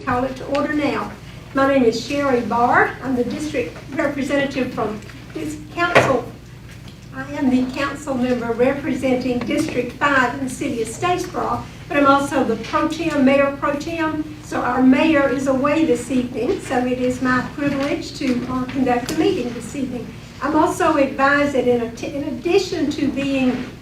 call it to order now. My name is Sherry Barr. I'm the district representative from this council. I am the council member representing District 5 in the city of Statesboro, but I'm also the mayor pro tem. So our mayor is away this evening, so it is my privilege to conduct the meeting this evening. I'm also advised that in addition to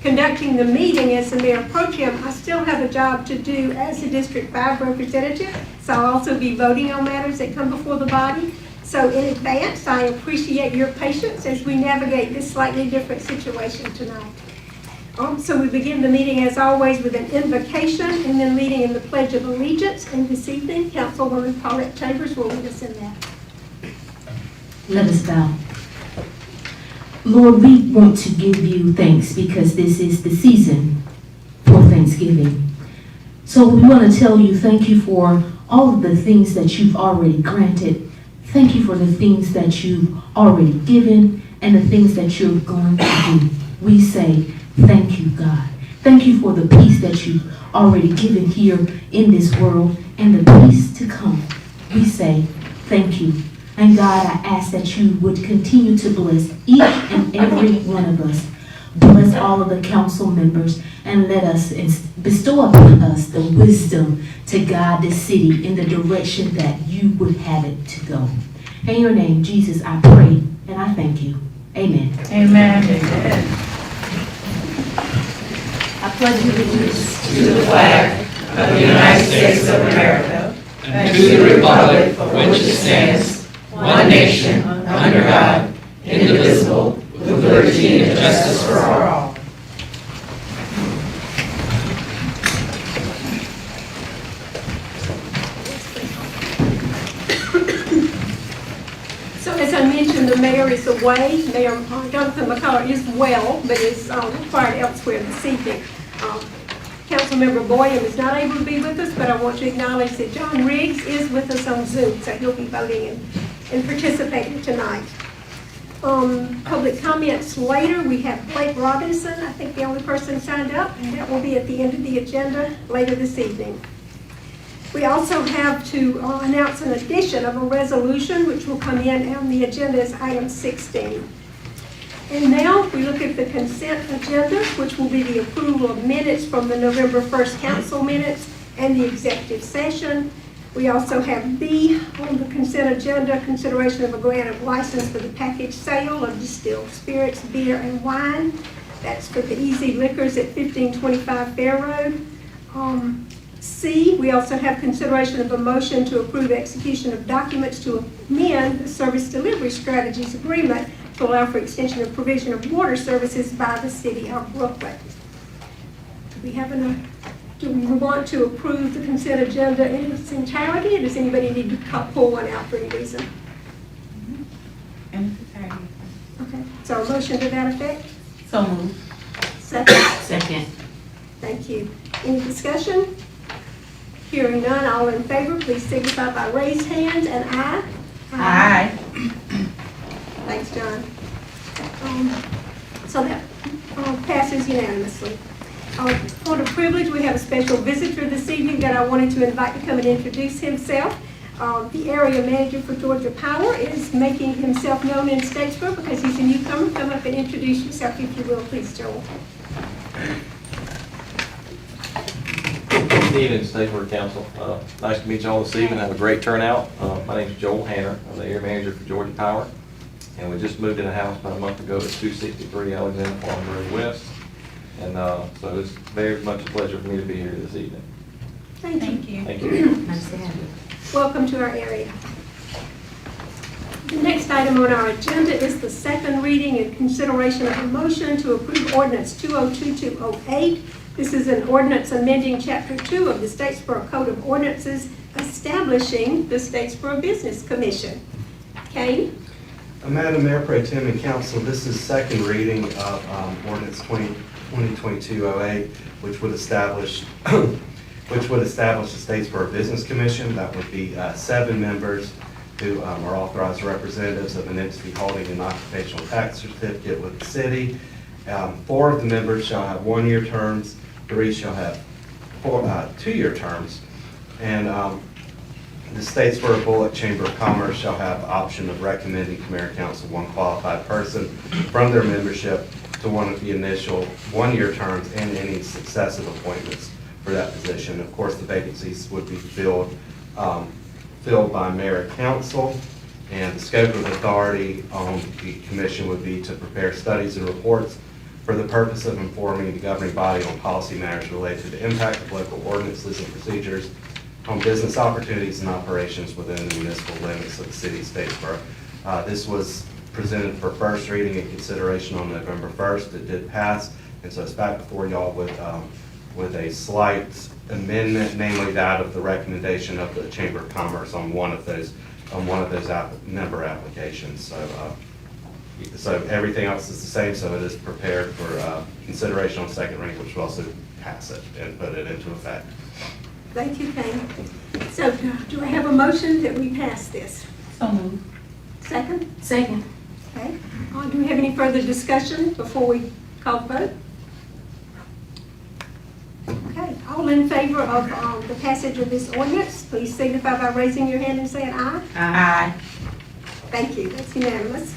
conducting the meeting as the mayor pro tem, I still have a job to do as the District 5 representative. So I'll also be voting on matters that come before the body. So in advance, I appreciate your patience as we navigate this slightly different situation tonight. So we begin the meeting as always with an invocation and then leading in the Pledge of Allegiance. And this evening, Councilwoman Paulette Chambers will lead us in that. Let us bow. Lord, we want to give you thanks because this is the season for Thanksgiving. So we want to tell you thank you for all of the things that you've already granted. Thank you for the things that you've already given and the things that you're going to do. We say thank you, God. Thank you for the peace that you've already given here in this world and the peace to come. We say thank you. And God, I ask that you would continue to bless each and every one of us. Bless all of the council members and let us bestow upon us the wisdom to guide the city in the direction that you would have it to go. In your name, Jesus, I pray and I thank you. Amen. Amen. Amen. I pledge allegiance to the flag of the United States of America and to the republic for which it stands, one nation, under God, indivisible, with liberty and justice for all. So as I mentioned, the mayor is away. Mayor Jonathan McCullough is well, but is required elsewhere this evening. Councilmember Boyum is not able to be with us, but I want to acknowledge that John Riggs is with us on Zoom, so he'll be voting and participating tonight. Public comments later. We have Blake Robinson, I think the only person signed up, and that will be at the end of the agenda later this evening. We also have to announce an addition of a resolution which will come in on the agenda as item 16. And now we look at the consent agenda, which will be the approval of minutes from the November 1st council minutes and the executive session. We also have B on the consent agenda, consideration of a grant of license for the package sale of distilled spirits, beer, and wine. That's for the Easy Liquors at 1525 Fair Road. C, we also have consideration of a motion to approve execution of documents to amend the service delivery strategies agreement to allow for extension of provision of water services by the city of Brooklyn. Do we want to approve the consent agenda in its entirety, or does anybody need to pull one out for any reason? Okay, so a motion to that effect? So moved. Second? Second. Thank you. Any discussion? Hearing none, all in favor, please signify by raised hands and aye. Aye. Thanks, John. So that passes unanimously. For the privilege, we have a special visitor this evening that I wanted to invite to come and introduce himself. The area manager for Georgia Power is making himself known in Statesboro because he's a newcomer. Come up and introduce yourself, if you will, please, Joel. Good evening, Statesboro Council. Nice to meet you all this evening. Have a great turnout. My name is Joel Hanner. I'm the area manager for Georgia Power. And we just moved in a house about a month ago at 263 Alexander Farm Road West. And so it's very much a pleasure for me to be here this evening. Thank you. Thank you. Nice to have you. Welcome to our area. The next item on our agenda is the second reading and consideration of a motion to approve ordinance 202208. This is an ordinance amending Chapter 2 of the Statesboro Code of Ordinances, establishing the Statesboro Business Commission. Kane? Madam Mayor, Pro Tem, and Council, this is second reading of ordinance 2022-08, which would establish the Statesboro Business Commission. That would be 7 members who are authorized representatives of an entity holding an occupational tax certificate with the city. 4 of the members shall have 1-year terms, 3 shall have 2-year terms. And The Statesboro Bullock Chamber of Commerce shall have the option of recommending to Mayor and Council one qualified person from their membership to one of the initial one-year terms and any successive appointments for that position. Of course, the vacancies would be filled by Mayor and Council, and the scope of authority on the commission would be to prepare studies and reports for the purpose of informing the governing body on policy matters related to the impact of local ordinances and procedures on business opportunities and operations within the municipal limits of the city of Statesboro. This was presented for first reading and consideration on November 1st. It did pass, and so it's back before y'all with a slight amendment, namely that of the recommendation of the Chamber of Commerce on one of those member applications. So everything else is the same, so it is prepared for consideration on second reading, which will also pass it and put it into effect. Thank you, Pam. So do I have a motion that we pass this? So moved. Second? Second. Okay. Do we have any further discussion before we call the vote? Okay, all in favor of the passage of this ordinance, please signify by raising your hand and saying aye. Aye. Thank you, that's unanimous.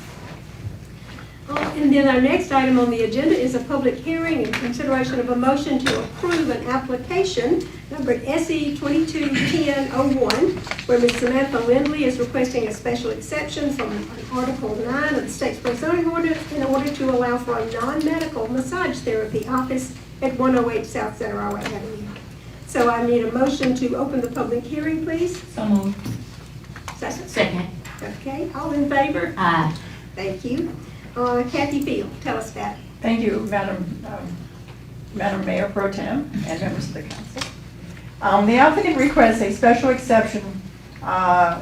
And then our next item on the agenda is a public hearing and consideration of a motion to approve an application numbered SE 221001, where Ms. Samantha Lindley is requesting a special exception from Article 9 of the Statesboro zoning ordinance in order to allow for a non-medical massage therapy office at 108 South Zetterau Avenue. So I need a motion to open the public hearing, please. So moved. Second. Second. Okay, all in favor? Aye. Thank you. Kathy Field, tell us about it. Thank you, Madam Mayor Pro Tem and members of the council. The applicant requests a special exception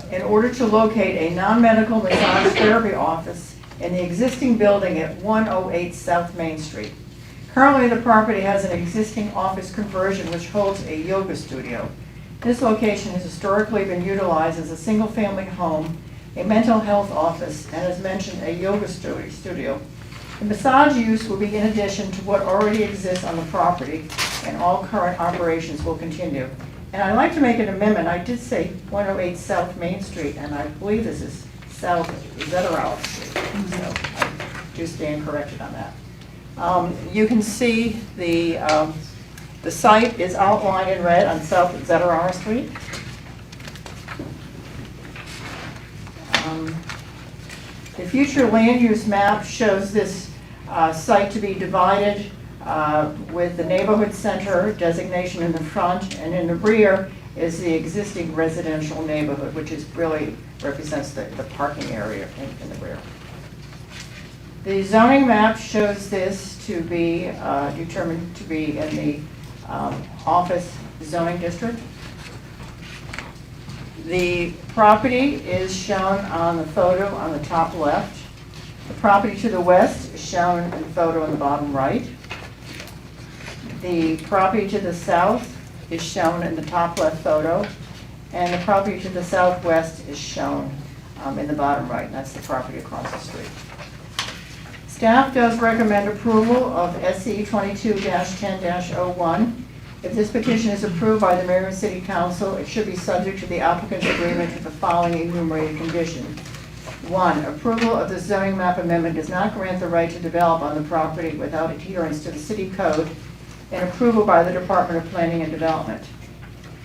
in order to locate a non-medical massage therapy office in the existing building at 108 South Main Street. Currently, the property has an existing office conversion which holds a yoga studio. This location has historically been utilized as a single-family home, a mental health office, and as mentioned, a yoga studio. The massage use will be in addition to what already exists on the property, and all current operations will continue. And I'd like to make an amendment. I did say 108 South Main Street, and I believe this is South Zetterau Street. So I do stand corrected on that. You can see the site is outlined in red on South Zetterau Street. The future land use map shows this site to be divided with the neighborhood center designation in the front, and in the rear is the existing residential neighborhood, which is really represents the parking area in the rear. The zoning map shows this to be determined to be in the office zoning district. The property is shown on the photo on the top left. The property to the west is shown in the photo on the bottom right. The property to the south is shown in the top left photo. And the property to the southwest is shown in the bottom right, and that's the property across the street. Staff does recommend approval of SC 22-10-01. If this petition is approved by the Mayor and City Council, it should be subject to the applicant's agreement to the following enumerated conditions. 1, approval of the zoning map amendment does not grant the right to develop on the property without adherence to the city code and approval by the Department of Planning and Development.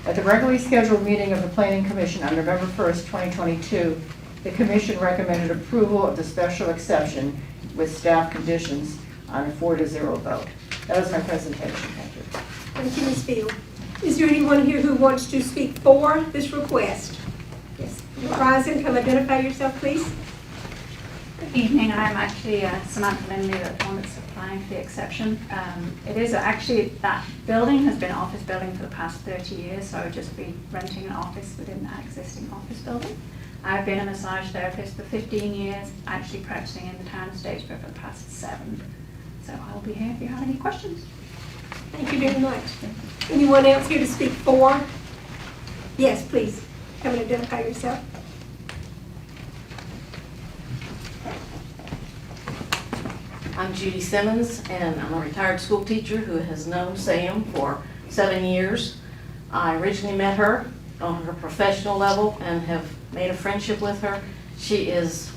At the regularly scheduled meeting of the Planning Commission on November 1st, 2022, the Commission recommended approval of the special exception with staff conditions on a 4-0 vote. That was my presentation. Thank you. Thank you, Ms. Field. Is there anyone here who wants to speak for this request? Yes, rise and come identify yourself, please. Good evening. I'm actually Samantha Lindley, the one that's applying for the exception. It is actually, that building has been an office building for the past 30 years, so I would just be renting an office within that existing office building. I've been a massage therapist for 15 years, actually practicing in the town of Statesboro for the past 7. So I'll be here if you have any questions. Thank you very much. Anyone else here to speak for? Yes, please. Come and identify yourself. I'm Judy Simmons, and I'm a retired school teacher who has known Sam for 7 years. I originally met her on her professional level and have made a friendship with her. She is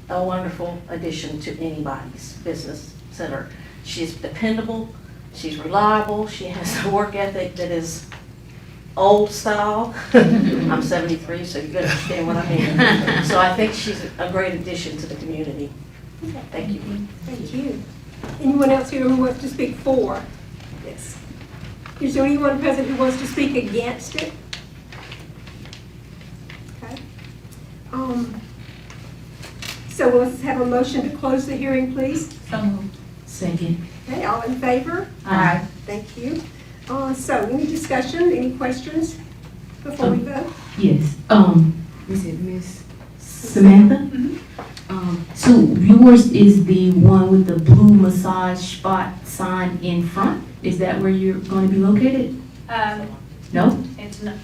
a wonderful addition to anybody's business center. She's dependable, she's reliable, she has a work ethic that is old style. I'm 73, so you can understand what I mean. So I think she's a great addition to the community. Thank you. Thank you. Anyone else here who wants to speak for this? Is there anyone present who wants to speak against it? Okay. So let's have a motion to close the hearing, please. So moved. Second. Okay, all in favor? Aye. Thank you. So any discussion, any questions before we vote? Yes. Is it Miss Samantha? So yours is the one with the blue massage spot sign in front? Is that where you're going to be located? No? It's not,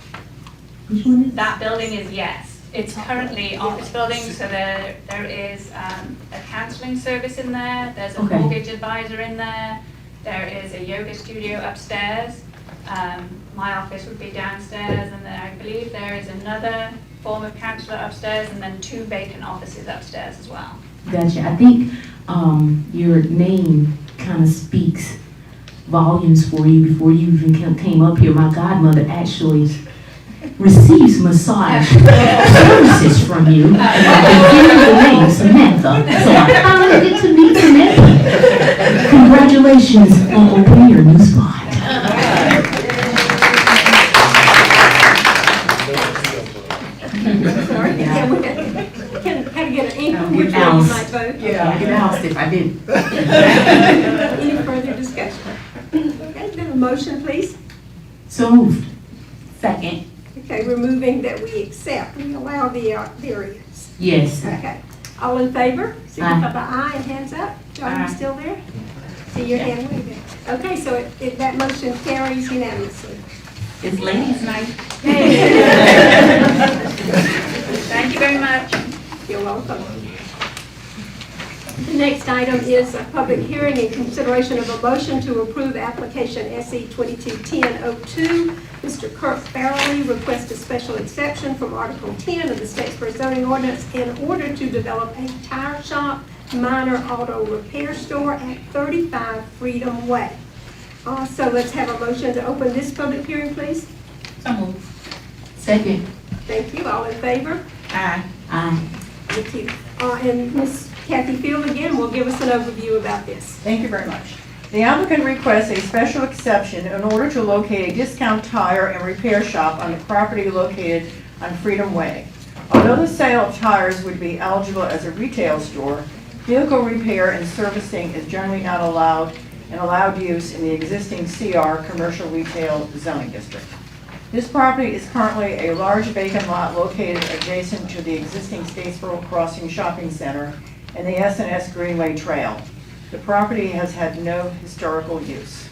Which one is? that building is yes. It's currently office building, so there is a counseling service in there, there's a Okay. mortgage advisor in there, there is a yoga studio upstairs. My office would be downstairs, and then I believe there is another form of counselor upstairs, and then 2 vacant offices upstairs as well. Gotcha. I think your name kind of speaks volumes for you before you even came up here. My godmother actually receives massage services from you, and I've been hearing the name Samantha, so I finally get to meet Samantha. Congratulations on opening your new spot. Sorry, can we get an inkling which way you House. might vote? I'd get lost if I didn't. Any further discussion? Okay, then a motion, please. So moved. Second. Okay, we're moving that we accept, we allow the variance. Yes. Okay, all in favor? Signify by aye and hands up. John, you still there? See your hand waving. Okay, so that motion carries unanimously. It's ladies' night. Thank you very much. You're welcome. The next item is a public hearing in consideration of a motion to approve application SE 221002. Mr. Kirk Farrelly requests a special exception from Article 10 of the Statesboro zoning ordinance in order to develop a tire shop, minor auto repair store at 35 Freedom Way. So let's have a motion to open this public hearing, please. So moved. Second. Thank you. All in favor? Aye. Aye. Thank you. And Ms. Kathy Field again will give us an overview about this. Thank you very much. The applicant requests a special exception in order to locate a discount tire and repair shop on the property located on Freedom Way. Although the sale of tires would be eligible as a retail store, vehicle repair and servicing is generally not allowed use in the existing CR commercial retail zoning district. This property is currently a large vacant lot located adjacent to the existing Statesboro Crossing Shopping Center and the S&S Greenway Trail. The property has had no historical use.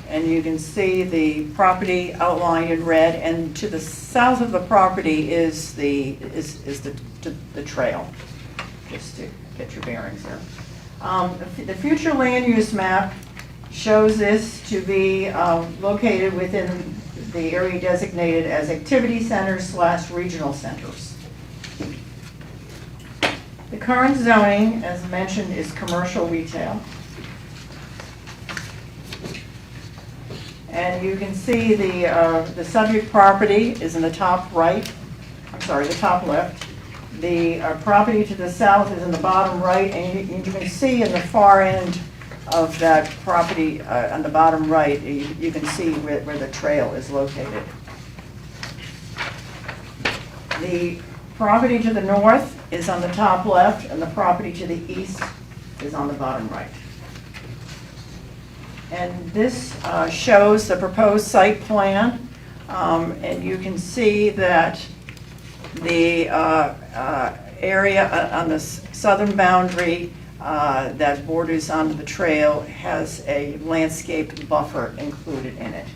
And you can see the property outlined in red, and to the south of the property is the trail, just to get your bearings there. The future land use map shows this to be located within the area designated as activity centers / regional centers. The current zoning, as mentioned, is commercial retail. And you can see the subject property is in the top right, the top left. The property to the south is in the bottom right, and you can see in the far end of that property on the bottom right, you can see where the trail is located. The property to the north is on the top left, and the property to the east is on the bottom right. And this shows the proposed site plan, and you can see that the area on the southern boundary that borders onto the trail has a landscape buffer included in it.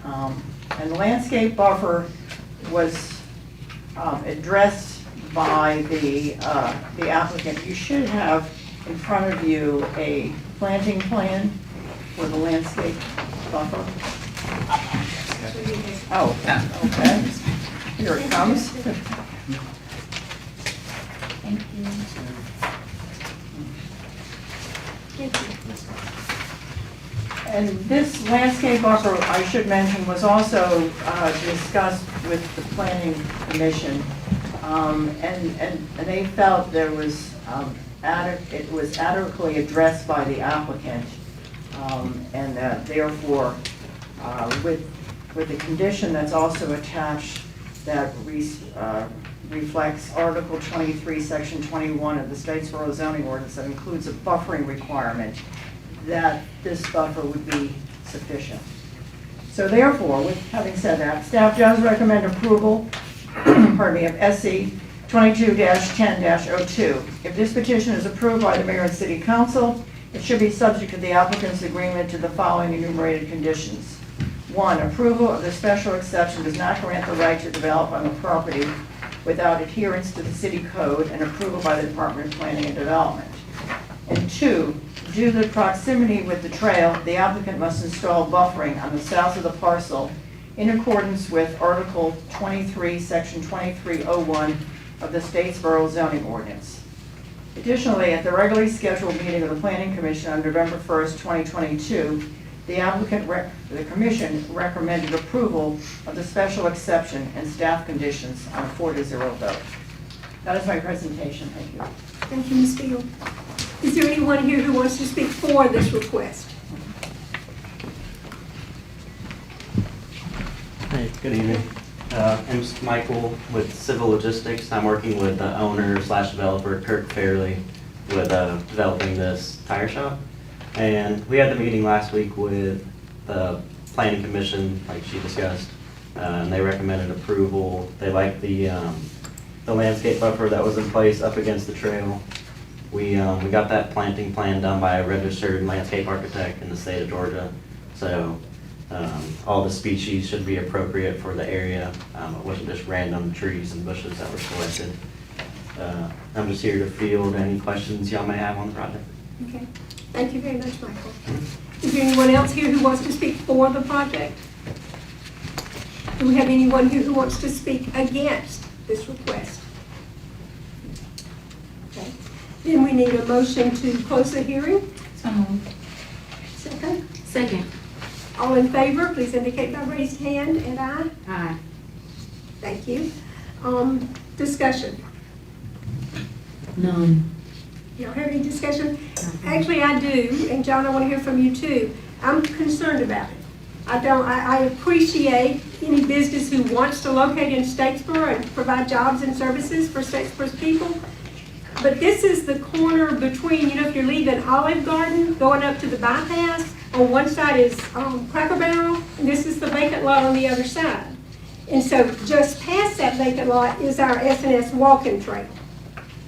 And the landscape buffer was addressed by the applicant. You should have in front of you a planting plan for the landscape buffer. Oh, okay. Here it comes. Thank you. And this landscape buffer, I should mention, was also discussed with the planning commission. And they felt there was, it was adequately addressed by the applicant. And that therefore, with the condition that's also attached that reflects Article 23, Section 21 of the Statesboro zoning ordinance that includes a buffering requirement, that this buffer would be sufficient. So therefore, with having said that, staff does recommend approval, pardon me, of SC 22-10-02. If this petition is approved by the mayor and city council, it should be subject to the applicant's agreement to the following enumerated conditions. 1, approval of the special exception does not grant the right to develop on the property without adherence to the city code and approval by the Department of Planning and Development. And 2, due to the proximity with the trail, the applicant must install buffering on the south of the parcel in accordance with Article 23, Section 2301 of the Statesboro zoning ordinance. Additionally, at the regularly scheduled meeting of the Planning Commission on November 1st, 2022, the commission recommended approval of the special exception and staff conditions on a 4-0 vote. That is my presentation. Thank you. Thank you, Ms. Field. Is there anyone here who wants to speak for this request? Hey, good evening. I'm Michael with Civil Logistics. I'm working with the owner/developer, Kirk Fairley, with developing this tire shop. And we had the meeting last week with the Planning Commission, like she discussed, and they recommended approval. They liked the landscape buffer that was in place up against the trail. We got that planting plan done by a registered landscape architect in the state of Georgia. So all the species should be appropriate for the area. It wasn't just random trees and bushes that were selected. I'm just here to field any questions y'all may have on the project. Okay. Thank you very much, Michael. Is there anyone else here who wants to speak for the project? Do we have anyone here who wants to speak against this request? Okay. Then we need a motion to close the hearing. So moved. Second. Second. All in favor, please indicate by raised hand and aye. Aye. Thank you. Discussion. None. You don't have any discussion? Actually, I do, and John, I want to hear from you too. I'm concerned about it. I appreciate any business who wants to locate in Statesboro and provide jobs and services for Statesboro's people. But this is the corner between, if you're leaving Olive Garden, going up to the bypass, on one side is Cracker Barrel, and this is the vacant lot on the other side. And so just past that vacant lot is our S&S walking trail.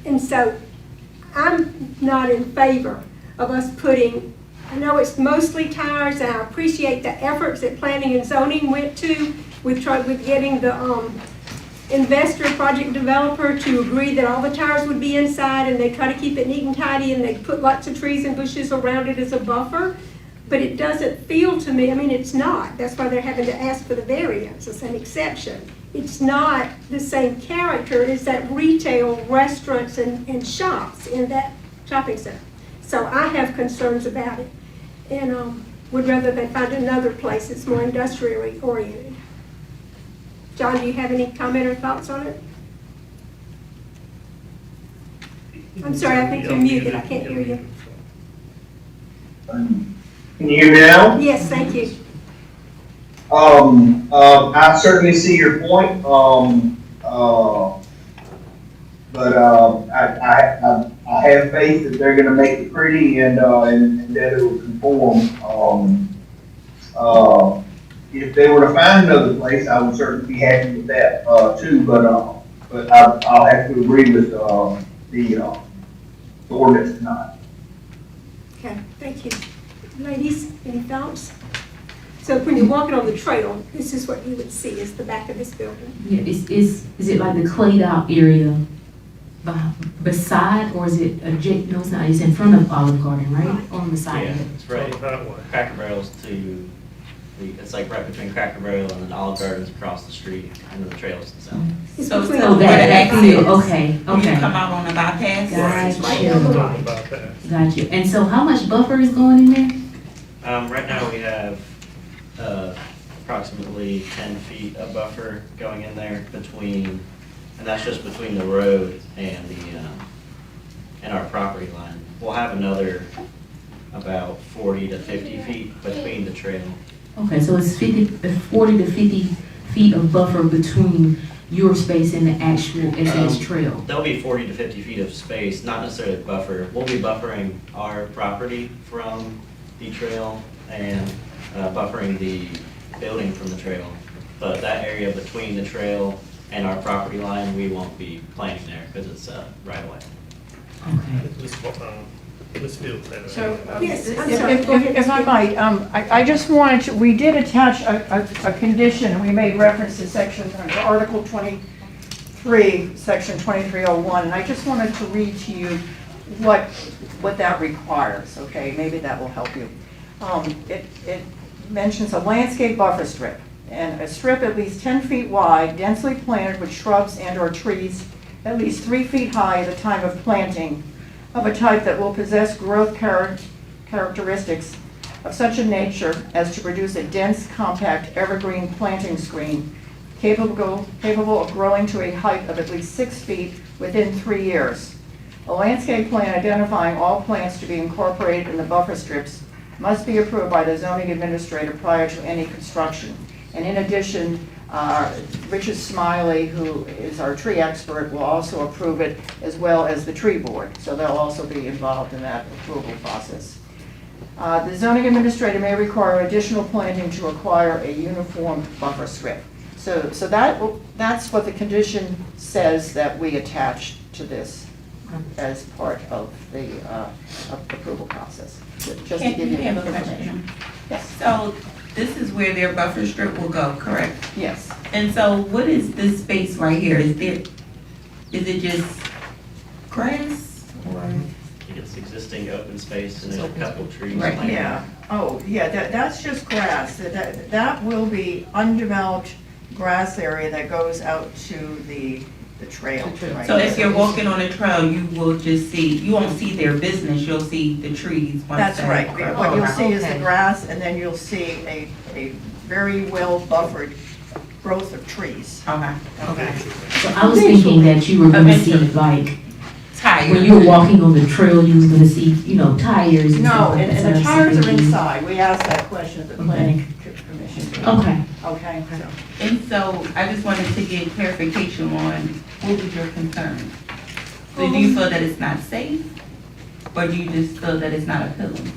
And so I'm not in favor of us putting, I know it's mostly tires, and I appreciate the efforts that planning and zoning went to with getting the investor, project developer to agree that all the tires would be inside, and they try to keep it neat and tidy, and they put lots of trees and bushes around it as a buffer. But it doesn't feel to me, it's not. That's why they're having to ask for the variance. It's an exception. It's not the same character as that retail restaurants and shops in that shopping center. So I have concerns about it, and would rather than find another place that's more industrially oriented. John, do you have any comment or thoughts on it? I'm sorry, I think you're muted. I can't hear you. Can you hear me now? Yes, thank you. I certainly see your point, but I have faith that they're gonna make it pretty and that it will conform. If they were to find another place, I would certainly be happy with that, too, but I'll have to agree with, the ordinance tonight. Okay, thank you. Ladies, any thoughts? So when you're walking on the trail, this is what you would see is the back of this building. Yeah, is it like the clayed out area beside, or is it no, it's not, it's in front of Olive Garden, right? Right. On the side of it. It's right. Cracker Barrel's to It's like right between Cracker Barrel and then Olive Garden's across the street, and then the trails itself. It's So between so all where the that. exit, Okay, when you okay. come out on the bypass? It's right down the line. Got you. And so how much buffer is going in there? Right now, we have approximately 10 feet of buffer going in there between, and that's just between the road and and our property line. We'll have another about 40 to 50 feet between the trail. Okay, so it's 40 to 50 feet of buffer between your space and the actual SAS trail. There'll be 40 to 50 feet of space, not necessarily buffer. We'll be buffering our property from the trail and buffering the building from the trail. But that area between the trail and our property line, we won't be planting there because it's right away. Okay. Ms. Fields had a- So, Yes, I'm sorry, go ahead. if I might, I just wanted to, we did attach a condition, we made reference to section, Article 23, section 2301, and I just wanted to read to you what that requires, okay? Maybe that will help you. It mentions a landscape buffer strip, and a strip at least 10 feet wide, densely planted with shrubs and/or trees at least 3 feet high at the time of planting, of a type that will possess growth characteristics of such a nature as to produce a dense, compact, evergreen planting screen capable of growing to a height of at least 6 feet within 3 years. A landscape plan identifying all plants to be incorporated in the buffer strips must be approved by the zoning administrator prior to any construction. And in addition, Richard Smiley, who is our tree expert, will also approve it, as well as the tree board. So they'll also be involved in that approval process. The zoning administrator may require additional planting to acquire a uniform buffer strip. So that's what the condition says that we attach to this as part of the approval process. Just to Can give you you have a information. question? Yes, So this is where their buffer strip will go, correct? yes. And so what is this space right here? Is it just grass or? I think it's existing open space and there's a couple trees. Right, planted. Yeah, oh, yeah, that's just grass. That will be undeveloped grass area that goes out to the trail. right So if there. you're walking on a trail, you will just see, you won't see their business, you'll see the trees. once That's they right. grow. What you'll see is the Okay. grass, and then you'll see a very well buffered growth of trees. Okay, okay. So I was thinking that you were gonna see like, Tired. when you were walking on the trail, you was gonna see, you know, tires and No, stuff like that. and the So I tires was are thinking- inside. We asked that question at the planning commission. Okay. Okay, so. And so I just wanted to get clarification on what was your concern? So do you feel that it's not safe? Or do you just feel that it's not appealing?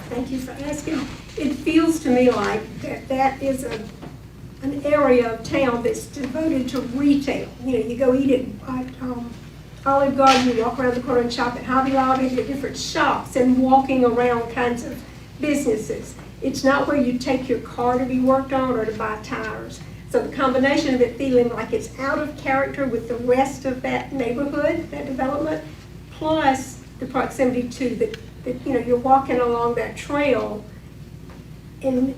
Thank you for asking. It feels to me like that is an area of town that's devoted to retail. You know, you go eat at Olive Garden, you walk around the corner and shop at Hobby Lobby, the different shops and walking around kinds of businesses. It's not where you take your car to be worked on or to buy tires. So the combination of it feeling like it's out of character with the rest of that neighborhood, that development, plus the proximity to that you know, you're walking along that trail in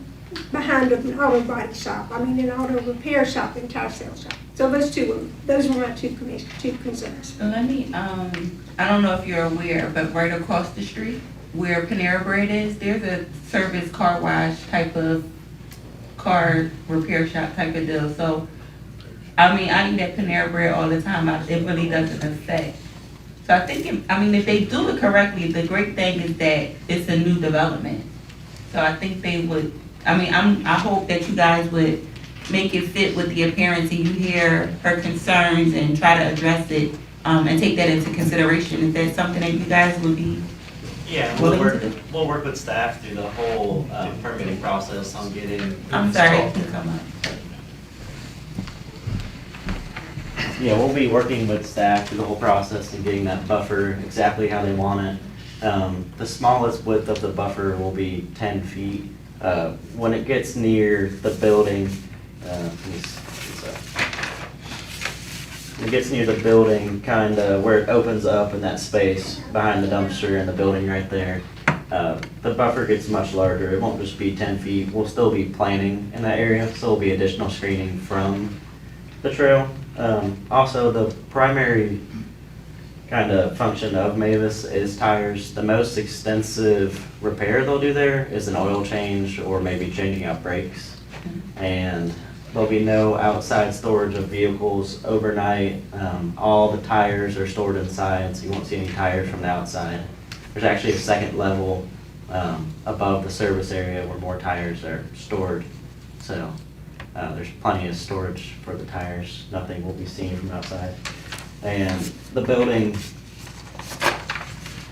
behind an auto body shop, an auto repair shop and tire sales shop. So those were my two concerns. So let me, I don't know if you're aware, but right across the street where Panera Bread is, there's a service car wash type of car repair shop type of deal. So, I eat at Panera Bread all the time. It really doesn't affect. So I think, if they do it correctly, the great thing is that it's a new development. So I think they would, I hope that you guys would make it fit with the appearance and you hear her concerns and try to address it, and take that into consideration. Is that something that you guys would be? Yeah, Willing to do? we'll work with staff through the whole permitting process on getting. I'm sorry, it can come up. Yeah, we'll be working with staff through the whole process and getting that buffer exactly how they want it. The smallest width of the buffer will be 10 feet. When it gets near the building, when it gets near the building, kind of where it opens up in that space behind the dumpster and the building right there, The buffer gets much larger. It won't just be 10 feet. We'll still be planting in that area, so there'll be additional screening from the trail. Also, the primary kind of function of Mavis is tires. The most extensive repair they'll do there is an oil change or maybe changing out brakes. And there'll be no outside storage of vehicles overnight. All the tires are stored inside, so you won't see any tires from the outside. There's actually a second level above the service area where more tires are stored. So there's plenty of storage for the tires. Nothing will be seen from outside. And the building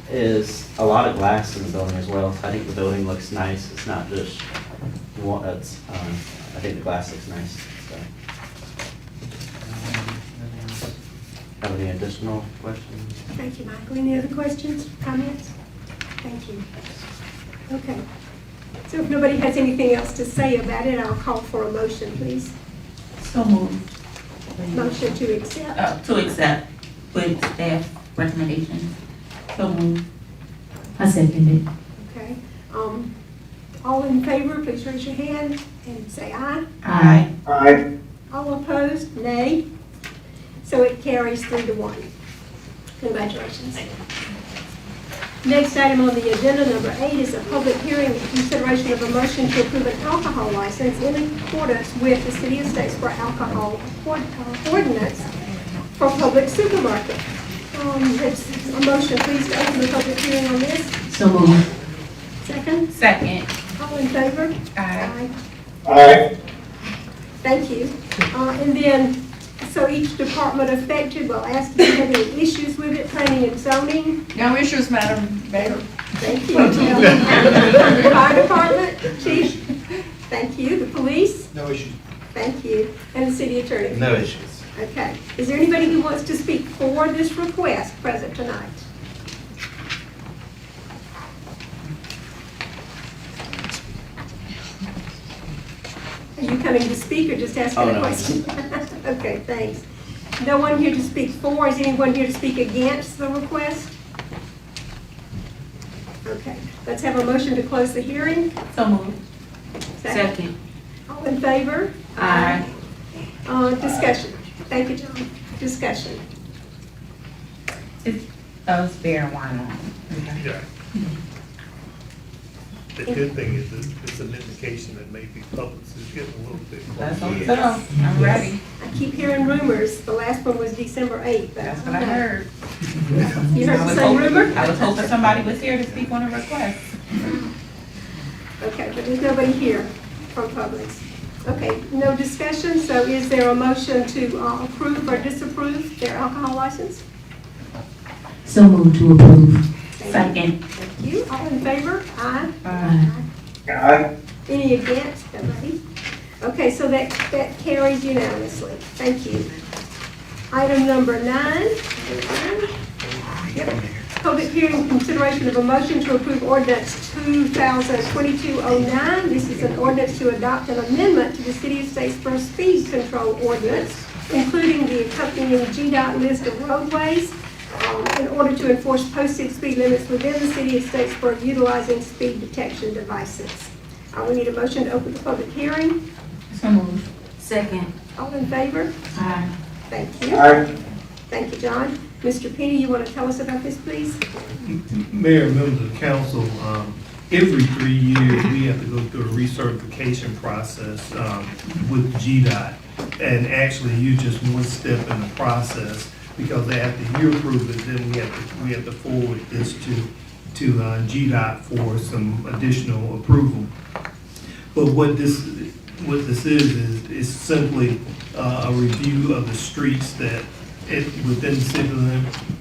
is a lot of glass in the building as well. I think the building looks nice. It's not just one, I think the glass looks nice. So. Have any additional questions? Thank you, Michael. Any other questions, comments? Thank you. Okay. So if nobody has anything else to say about it, I'll call for a motion, please. So moved. Motion to accept. To accept with staff recommendations. So moved. I second it. Okay. All in favor, please raise your hand and say aye. Aye. Aye. All opposed, nay. So it carries 3-1. Congratulations. Next item on the agenda, number 8, is a public hearing and consideration of a motion to approve an alcohol license in accordance with the City of Statesboro alcohol ordinance for public supermarket. It's a motion, please, to open the public hearing on this. So moved. Second, Second. all in favor? Aye. Aye. Thank you. And then, so each department affected will ask if you have any issues with it, planning and zoning. No issues, Madam Mayor. Thank you. Fire department, chief. Thank you. The police. No issues. Thank you. And the city attorney. No issues. Okay. Is there anybody who wants to speak for this request present tonight? Are you coming to speak or just asking a question? Okay, thanks. No one here to speak for. Is anyone here to speak against the request? Okay, let's have a motion to close the hearing. So moved. Second. All in favor? Aye. Discussion. Thank you, John. Discussion. It's beer and wine on. Yeah. The good thing is that it's an indication that maybe Publix is getting a little bit That's closer. what I'm ready. I keep hearing rumors. The last one was December 8th. but That's what I heard. You heard the same rumor? I was hoping somebody was here to speak on a request. Okay, but there's nobody here from Publix. Okay, no discussion, so is there a motion to approve or disapprove their alcohol license? So moved to approve. Second. Thank you. All in favor? Aye. Aye. Aye. Any against? Nobody? Okay, so that carries unanimously. Thank you. Item number 9. Yep. Public hearing consideration of a motion to approve ordinance 2022-09. This is an ordinance to adopt an amendment to the City of Statesboro speed control ordinance, including the accompanying GDOT list of roadways, in order to enforce posted speed limits within the City of Statesboro utilizing speed detection devices. We need a motion to open the public hearing. So moved. Second. All in favor? Aye. Thank you. Aye. Thank you, John. Mr. Penny, you want to tell us about this, please? Mayor, members of the council, every 3 years, we have to go through a recertification process with GDOT. And actually, you're just one step in the process, because after you approve it, then we have to forward this to GDOT for some additional approval. But what this is simply a review of the streets that within the city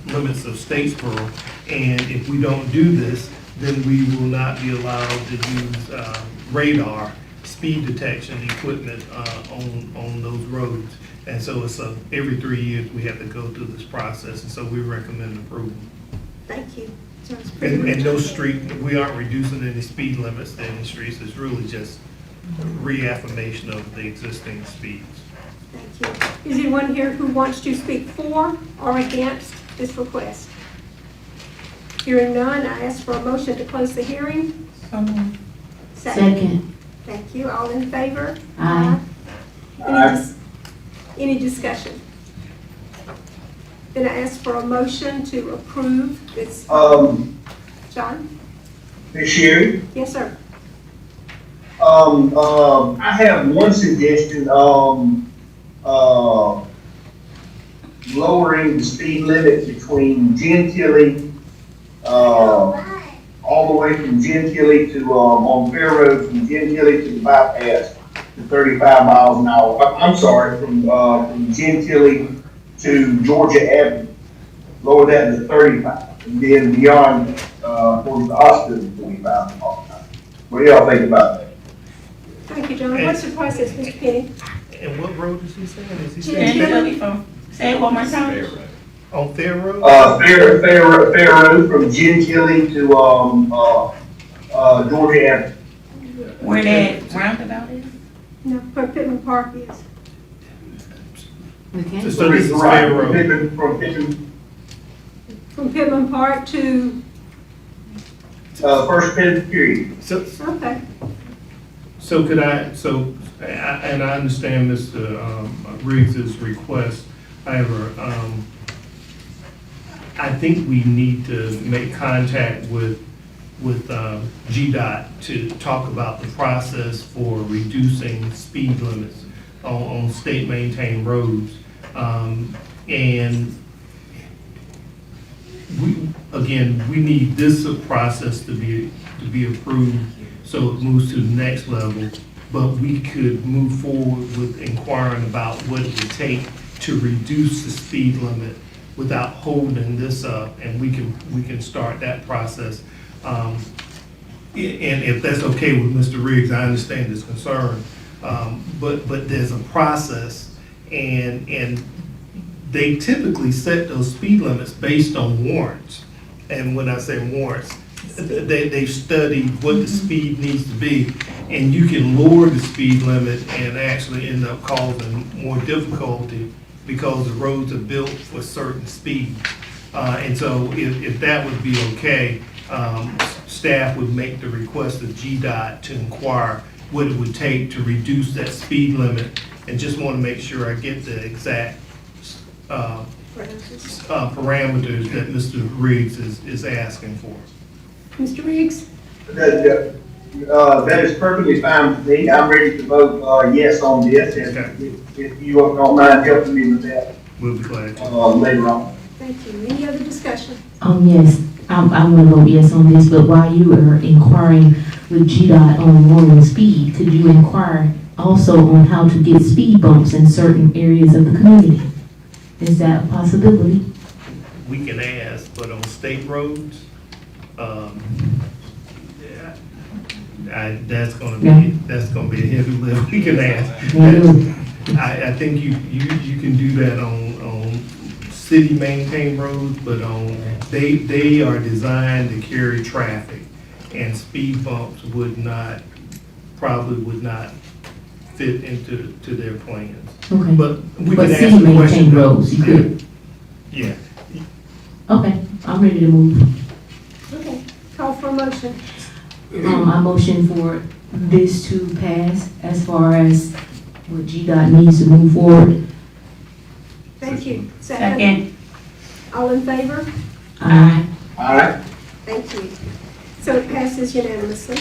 limits of Statesboro. And if we don't do this, then we will not be allowed to use radar speed detection equipment on those roads. And so it's every 3 years we have to go through this process, and so we recommend approval. Thank you. Sounds pretty And much- those we aren't reducing any speed limits to any streets. It's really just reaffirmation of the existing speeds. Thank you. Is there anyone here who wants to speak for or against this request? Hearing none, I ask for a motion to close the hearing. Second. Thank you. All in favor? Aye. Any discussion? Then I ask for a motion to approve this. John? Ms. Sherry, Yes, sir. I have one suggestion, lowering the speed limit between Gentilly, all the way from Gentilly to, on Fair Road, from Gentilly to the bypass to 35 miles an hour. I'm sorry, from Gentilly to Georgia Avenue. Lower that to 35, and then beyond, towards the hospital, 45 miles an hour. What do y'all think about that? Thank you, John. What's the process, Mr. Penny? And what road is he saying? Is he saying Gentilly from, say it one more time. on Fair Road? Fair Road from Gentilly to, Georgia Avenue. Where that roundabout is? No, where Pittman Park is. Okay. So this is Right, Fair Road. From Pittman Park to, First period. So, okay. so could I, so, and I understand Mr. Riggs's request. However, I think we need to make contact with GDOT to talk about the process for reducing speed limits on state maintained roads. And we need this process to be approved so it moves to the next level. But we could move forward with inquiring about what it would take to reduce the speed limit without holding this up, and we can start that process. And if that's okay with Mr. Riggs, I understand his concern, but there's a process, and they typically set those speed limits based on warrants. And when I say warrants, they've studied what the speed needs to be, and you can lower the speed limit and actually end up causing more difficulty because the roads are built for certain speeds. And so if that would be okay, staff would make the request of GDOT to inquire what it would take to reduce that speed limit, and just want to make sure I get the exact parameters that Mr. Riggs is asking for. Mr. Riggs? That is perfectly fine with me. I'm ready to vote, yes on this, if you don't mind helping me with that, We'll be glad to. later on. Thank you. Any other discussion? Yes, I'm gonna vote yes on this, but while you are inquiring with GDOT on lowering speed, could you inquire also on how to get speed bumps in certain areas of the community? Is that a possibility? We can ask, but on state roads, that's gonna be a heavy lift. We can ask. I think you can do that on city maintained roads, but they are designed to carry traffic, and speed bumps probably would not fit into their plans. Okay. But we But can ask city the question. maintained roads, you could. Yeah. Okay, I'm ready to move. Okay. Call for a motion. I motion for this to pass as far as what GDOT needs to move forward. Thank you. Second. All in favor? Aye. All right. Thank you. So it passes unanimously.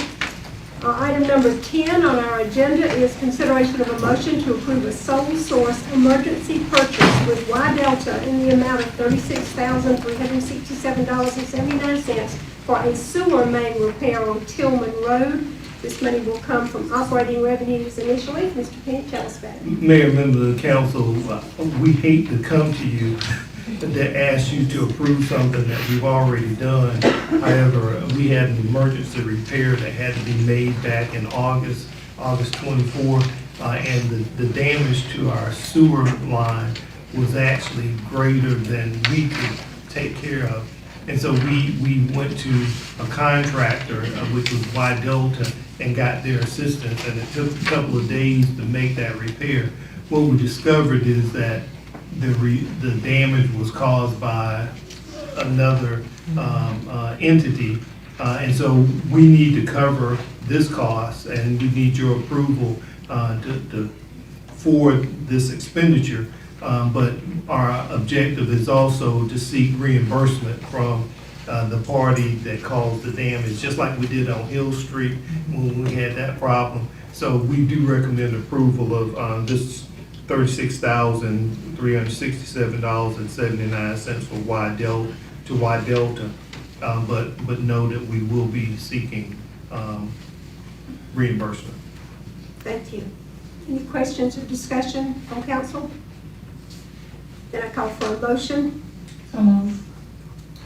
Item number 10 on our agenda is consideration of a motion to approve a sole source emergency purchase with Y Delta in the amount of $36,367.79 for a sewer main repair on Tillman Road. This money will come from operating revenues initially. Mr. Penny, tell us about it. Mayor, member of the council, we hate to come to you to ask you to approve something that we've already done. However, we had an emergency repair that had to be made back in August 24th, and the damage to our sewer line was actually greater than we could take care of. And so we went to a contractor, which was Y Delta, and got their assistance, and it took a couple of days to make that repair. What we discovered is that the damage was caused by another entity. And so we need to cover this cost, and we need your approval for this expenditure. But our objective is also to seek reimbursement from the party that caused the damage, just like we did on Hill Street when we had that problem. So we do recommend approval of this $36,367.79 for Y Delta to Y Delta. But know that we will be seeking reimbursement. Thank you. Any questions or discussion from council? Then I call for a motion. So moved.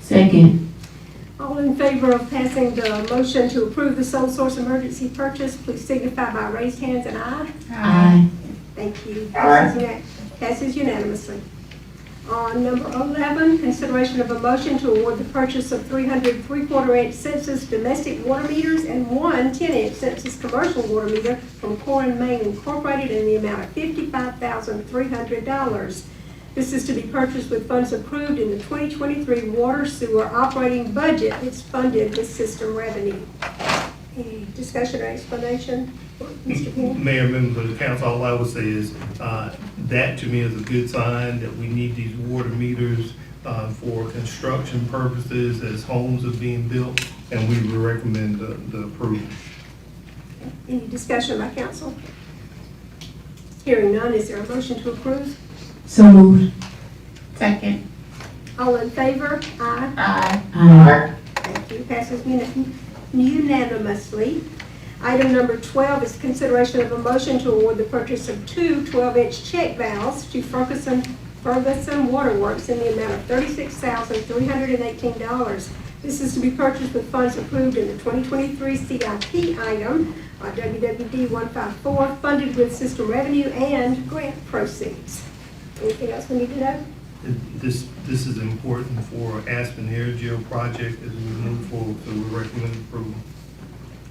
Second. All in favor of passing the motion to approve the sole source emergency purchase, please signify by raised hands and aye. Aye. Thank you. Aye. Passes unanimously. On number 11, consideration of a motion to award the purchase of 300 3/4-inch census domestic water meters and one 10-inch census commercial water meter from Core and Main Incorporated in the amount of $55,300. This is to be purchased with funds approved in the 2023 water sewer operating budget. It's funded with system revenue. Any discussion or explanation? Mr. King? Mayor, members of the council, all I would say is, that to me is a good sign that we need these water meters for construction purposes as homes are being built, and we would recommend the approval. Any discussion by council? Hearing none, is there a motion to approve? So moved. Second. All in favor? Aye. Aye. Aye. Thank you. Passes unanimously. Item number 12 is consideration of a motion to award the purchase of two 12-inch check valves to Ferguson Waterworks in the amount of $36,318. This is to be purchased with funds approved in the 2023 CIP item, WWD 154, funded with system revenue and grant proceeds. Anything else we need to know? This is important for Aspen Aerogel project as we move forward, so we recommend approval.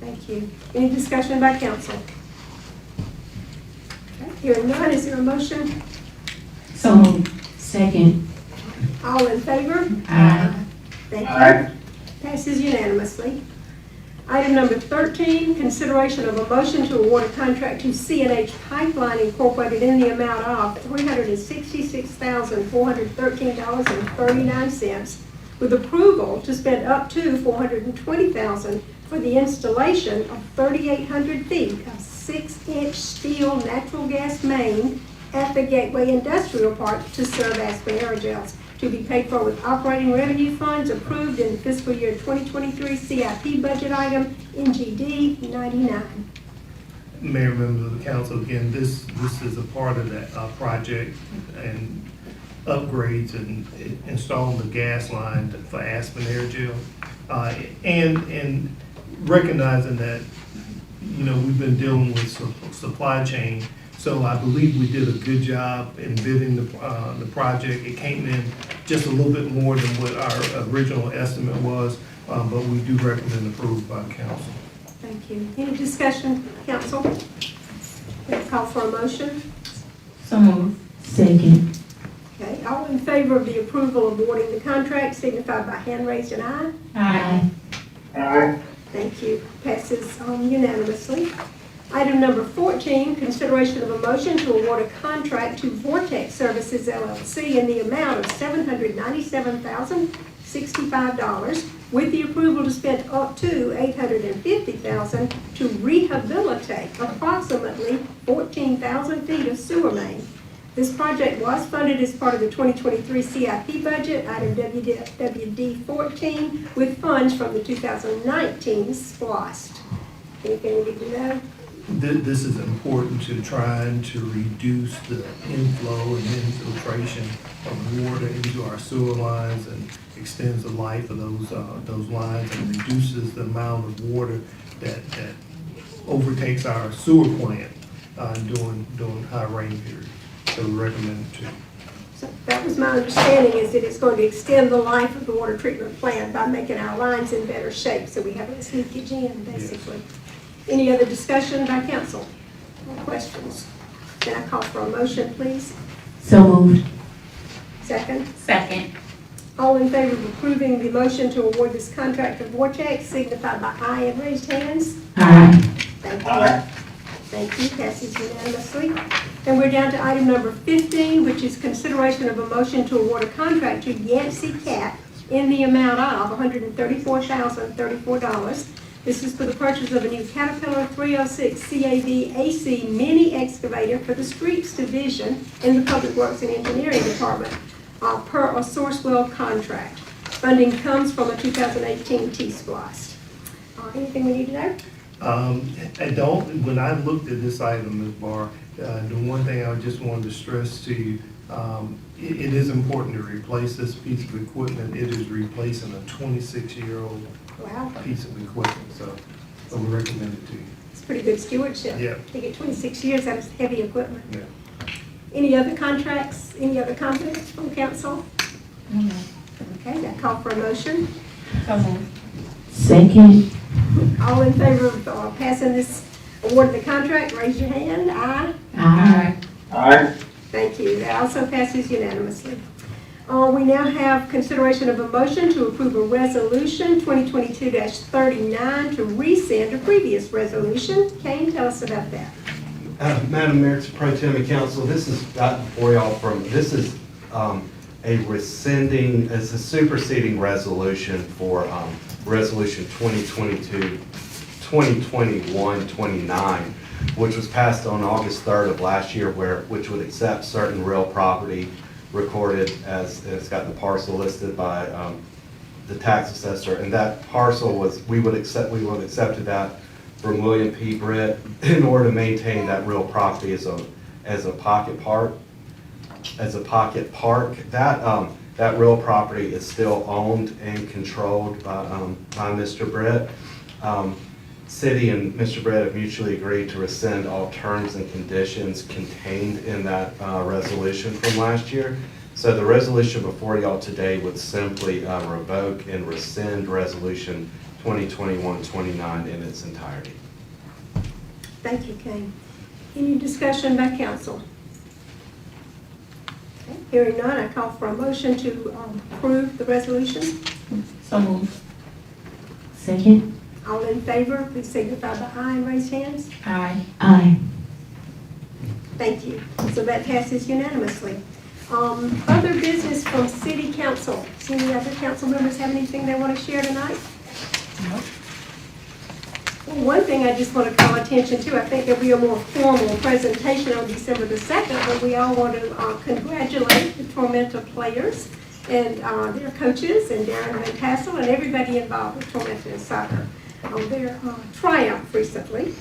Thank you. Any discussion by council? Okay, hearing none, is there a motion? So moved. Second. All in favor? Aye. Thank you. Aye. Passes unanimously. Item number 13, consideration of a motion to award a contract to CNH Pipeline Incorporated in the amount of $366,413.39 with approval to spend up to $420,000 for the installation of 3,800 feet of 6-inch steel natural gas main at the Gateway Industrial Park to serve Aspen Aerogels, to be paid for with operating revenue funds approved in fiscal year 2023 CIP budget item NGD 99. Mayor, members of the council, again, this is a part of that project and upgrades and installing the gas line for Aspen Aerogel. And recognizing that, you know, we've been dealing with supply chain. So I believe we did a good job in bidding the project. It came in just a little bit more than what our original estimate was, but we do recommend approval by council. Thank you. Any discussion, council? Let's call for a motion. So moved. Second. Okay, all in favor of the approval of awarding the contract signify by hand raised and aye. Aye. Aye. Thank you. Passes unanimously. Item number 14, consideration of a motion to award a contract to Vortex Services LLC in the amount of $797,065 with the approval to spend up to $850,000 to rehabilitate approximately 14,000 feet of sewer main. This project was funded as part of the 2023 CIP budget, item WD 14, with funds from the 2019 SPLOST. Anything we need to know? This is important to trying to reduce the inflow and infiltration of water into our sewer lines and extends the life of those lines and reduces the amount of water that overtakes our sewer plant during high rain periods. So we recommend it too. So that was my understanding, is that it's going to extend the life of the water treatment plant by making our lines in better shape so we have less leakage in, basically. Yes. Any other discussion by council or questions? Can I call for a motion, please? So moved. Second? Second. All in favor of approving the motion to award this contract to Vortex, signify by aye and raised hands. Aye. Thank you. Thank you, passes unanimously. And we're down to item number 15, which is consideration of a motion to award a contract to Yancey Cat in the amount of $134,034. This is for the purchase of a new Caterpillar 306 CAV AC mini excavator for the streets division in the Public Works and Engineering Department, per a Sourcewell contract. Funding comes from a 2018 T-Splost. Anything we need to know? I don't, when I looked at this item, Ms. Barr, the one thing I just wanted to stress to you, it is important to replace this piece of equipment. It is replacing a 26-year-old Wow, piece of equipment, so we recommend it to you. it's pretty good stewardship. Yeah. They get 26 years out of heavy equipment. Yeah. Any other contracts, any other comments from council? Okay, that call for a motion. Second. All in favor of passing this award of the contract, raise your hand. Aye. Aye. Aye. Thank you. That also passes unanimously. We now have consideration of a motion to approve a resolution 2022-39 to rescind a previous resolution. Kane, tell us about that. Madam Mayor, Pro Tem and Council, this is before y'all this is a rescinding, it's a superseding resolution for Resolution 2021-29, which was passed on August 3rd of last year, which would accept certain real property recorded as, it's got the parcel listed by the tax assessor, and that parcel was, we would have accepted that from William P. Britt in order to maintain that real property as a pocket park. That real property is still owned and controlled by Mr. Britt. City and Mr. Britt have mutually agreed to rescind all terms and conditions contained in that resolution from last year. So the resolution before y'all today would simply revoke and rescind Resolution 2021-29 in its entirety. Thank you, Kane. Any discussion by council? Okay, hearing none, I call for a motion to approve the resolution. So moved. Second. All in favor, please signify by aye and raise hands. Aye. Aye. Thank you. So that passes unanimously. Other business from city council. See any other council members have anything they want to share tonight? No. Well, one thing I just want to call attention to, I think there'll be a more formal presentation on December the 2nd, but we all want to congratulate the Tormenta players and their coaches and Darren Van Tassel and everybody involved with Tormenta soccer on their triumph recently.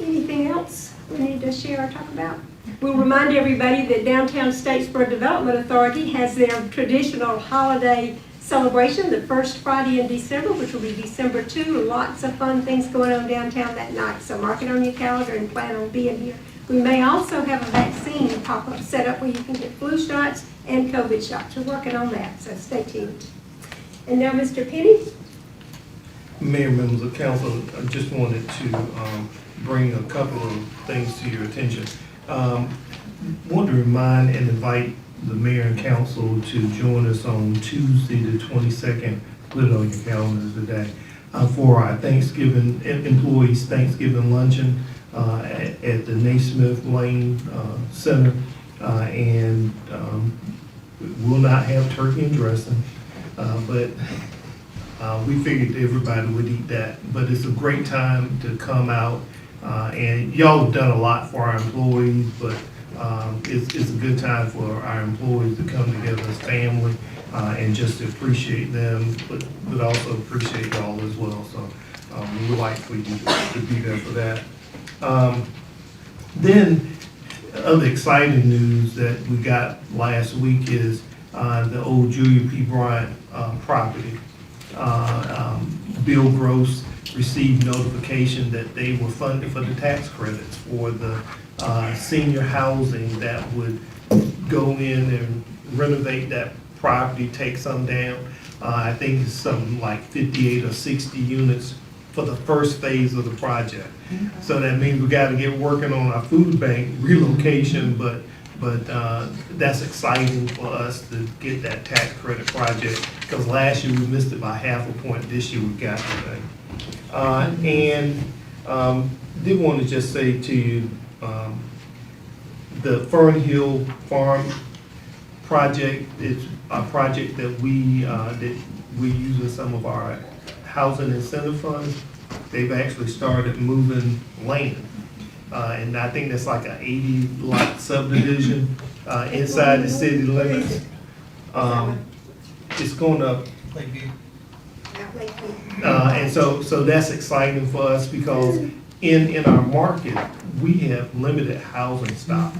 Anything else we need to share or talk about? We'll remind everybody that Downtown Statesboro Development Authority has their traditional holiday celebration the first Friday in December, which will be December 2. Lots of fun things going on downtown that night, so mark it on your calendar and plan on being here. We may also have a vaccine pop-up set up where you can get flu shots and COVID shots. We're working on that, so stay tuned. And now, Mr. Penny. Mayor, members of council, I just wanted to bring a couple of things to your attention. Want to remind and invite the mayor and council to join us on Tuesday the 22nd, put it on your calendars today, for our Thanksgiving, employees Thanksgiving luncheon at the Naismith Lane Center. And we'll not have turkey and dressing, but we figured everybody would eat that. But it's a great time to come out, and y'all have done a lot for our employees, but it's a good time for our employees to come together as family and just to appreciate them, but also appreciate y'all as well. So we would like for you to be there for that. Then other exciting news that we got last week is the old Julia P. Bryant property. Bill Gross received notification that they were funded for the tax credits for the senior housing that would go in and renovate that property, take some down. I think it's something like 58 or 60 units for the first phase of the project. So that means we got to get working on our food bank relocation, but that's exciting for us to get that tax credit project, because last year we missed it by half a point, this year we got it. Did want to just say to you, the Fern Hill Farm project is a project that we use in some of our housing incentive funds. They've actually started moving land. And I think that's like an 80-lot subdivision inside the city limits. It's going up. And so that's exciting for us because in our market, we have limited housing stock.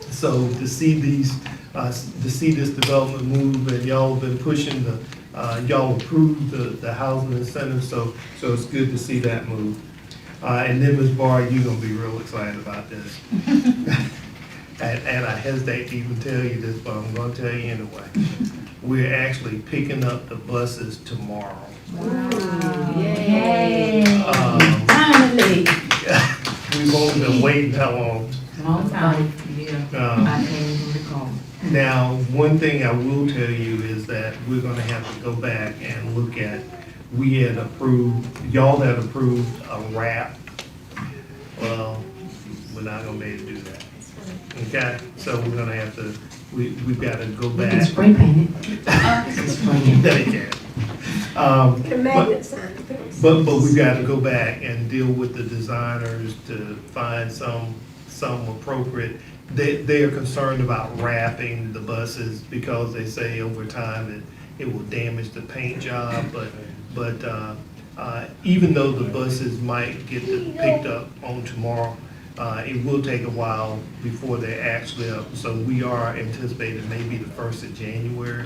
So to see this development move, and y'all have been pushing y'all approved the housing incentive, so it's good to see that move. And then Ms. Barr, you're gonna be real excited about this. And I hesitate to even tell you this, but I'm gonna tell you anyway. We're actually picking up the buses tomorrow. Yay. Finally. We've only been waiting how long? Long time. I can't even recall. Now, one thing I will tell you is that we're gonna have to go back and look at, y'all had approved a wrap. Well, we're not gonna be able to do that. Okay, so we're gonna have to, we've gotta go We can back. spray paint it. Spray it. No, you can't. The magnet sign. But we've got to go back and deal with the designers to find some appropriate. They are concerned about wrapping the buses because they say over time it will damage the paint job. But even though the buses might get picked up on tomorrow, it will take a while before they're actually up. So we are anticipating maybe the 1st of January.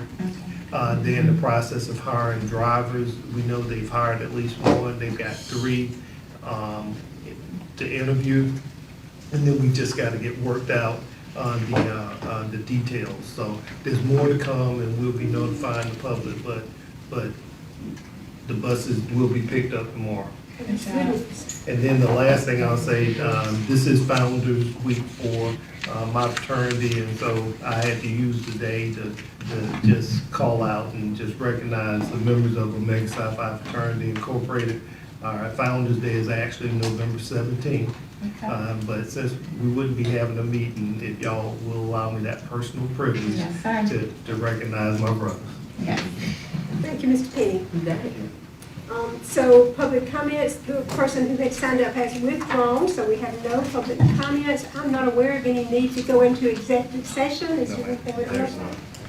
They're in the process of hiring drivers. We know they've hired at least one. They've got 3 to interview. And then we just got to get worked out on the details. So there's more to come, and we'll be notifying the public, but the buses will be picked up tomorrow. And then the last thing I'll say, this is Founders Week for my fraternity, and so I had to use the day to just call out and just recognize the members of Omega Psi Phi Fraternity Incorporated. Our Founders Day is actually November 17th. But since we wouldn't be having a meeting, if y'all will allow me that personal privilege to recognize my brothers. Thank you, Mr. Penny. So public comments, the person who had signed up has withdrawn, so we have no public comments. I'm not aware of any need to go into executive session. Is there anything else?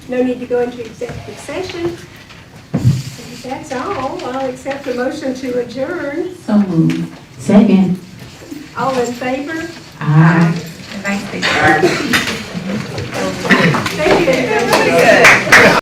No need to go into executive session. If that's all, I'll accept the motion to adjourn. So moved. Second. All in favor? Aye. Thank you.